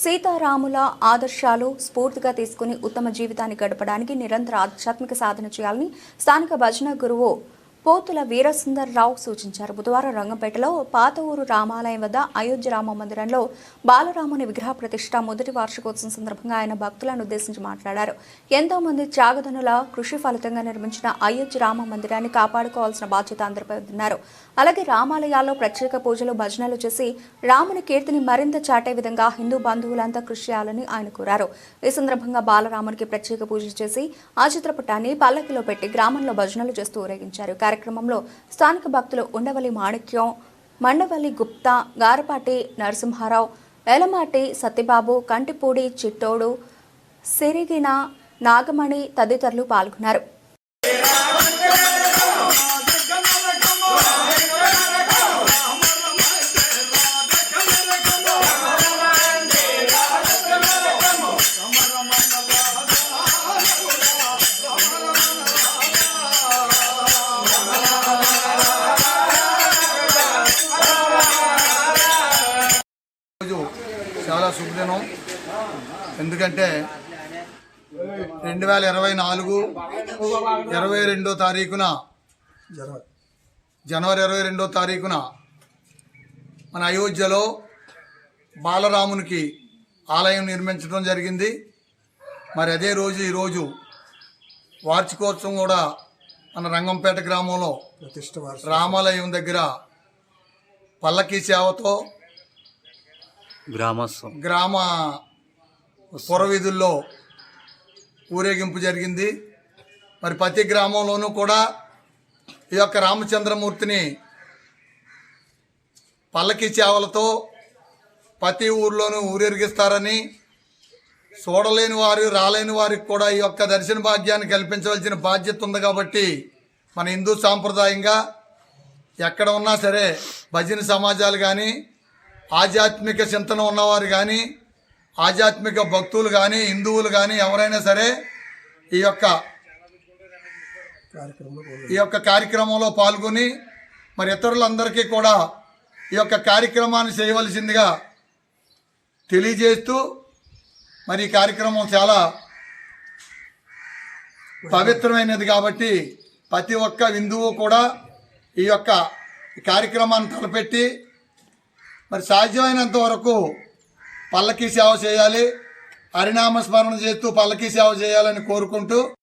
సీతారాముల ఆదర్శాలు స్ఫూర్తిగా తీసుకుని ఉత్తమ జీవితాన్ని గడపడానికి నిరంతర ఆధ్యాత్మిక సాధన చేయాలని స్థానిక భజన గురువు పోతుల వీరసుందర్రావు సూచించారు. బుధవారం రంగంపేటలో పాత ఊరు రామాలయం వద్ద అయోధ్య రామ మందిరంలో బాలరాముని విగ్రహ ప్రతిష్ఠ మొదటి వార్షికోత్సవం సందర్భంగా ఆయన భక్తులను ఉద్దేశించి మాట్లాడారు. ఎంతో మంది త్యాగదనుల కృషి ఫలితంగా నిర్మించిన అయోధ్య రామ మందిరాన్ని కాపాడుకోవాల్సిన బాధ్యత అందరిపై ఉన్నారు. అలాగే రామాలయాల్లో ప్రత్యేక పూజలు భజనలు చేసి రాముని కీర్తిని మరింత చాటే విధంగా హిందూ బంధువులంతా కృషి చేయాలని ఆయన కోరారు. ఈ సందర్భంగా బాలరామునికి ప్రత్యేక పూజ చేసి ఆ చిత్రపటాన్ని పల్లకిలో పెట్టి గ్రామంలో భజనలు చేస్తూ ఊరేగించారు. కార్యక్రమంలో స్థానిక భక్తులు ఉండవల్లి మాణిక్యం, మండవల్లి గుప్తా, గారపాటి నరసింహారావు, ఎలమాటి సత్యబాబు, కంటిపూడి చిట్టోడు, సిరిగిన నాగమణి తదితరులు పాల్గొన్నారు. చాలా శుభదినం. ఎందుకంటే 2024 22వ తారీఖున జనవరి 22వ తారీఖున మన అయోధ్యలో బాలరామునికి ఆలయం నిర్మించడం జరిగింది. మరి అదే రోజు ఈరోజు వార్షికోత్సవం కూడా మన రంగంపేట గ్రామంలో రామాలయం దగ్గర పల్లకీ సేవతో గ్రామ పురవీధుల్లో ఊరేగింపు జరిగింది. మరి ప్రతి గ్రామంలోనూ కూడా ఈ యొక్క రామచంద్రమూర్తిని పల్లకీ సేవలతో ప్రతి ఊర్లోనూ ఊరేగిస్తారని, చూడలేని వారు రాలేని వారికి కూడా ఈ యొక్క దర్శన భాగ్యాన్ని కల్పించవలసిన బాధ్యత ఉంది. కాబట్టి మన హిందూ సాంప్రదాయంగా ఎక్కడ ఉన్నా సరే భజన సమాజాలు కానీ, ఆధ్యాత్మిక చింతన ఉన్నవారు కానీ, ఆధ్యాత్మిక భక్తులు కానీ, హిందువులు కానీ ఎవరైనా సరే ఈ యొక్క కార్యక్రమంలో పాల్గొని మరి ఇతరులందరికీ కూడా ఈ యొక్క కార్యక్రమాన్ని చేయవలసిందిగా తెలియజేస్తూ, మరి ఈ కార్యక్రమం చాలా పవిత్రమైనది కాబట్టి ప్రతి ఒక్క హిందువు కూడా ఈ యొక్క కార్యక్రమాన్ని తలపెట్టి మరి సాధ్యమైనంత వరకు పల్లకీ సేవ చేయాలి, హరినామస్మరణ చేస్తూ పల్లకీ సేవ చేయాలని కోరుకుంటూ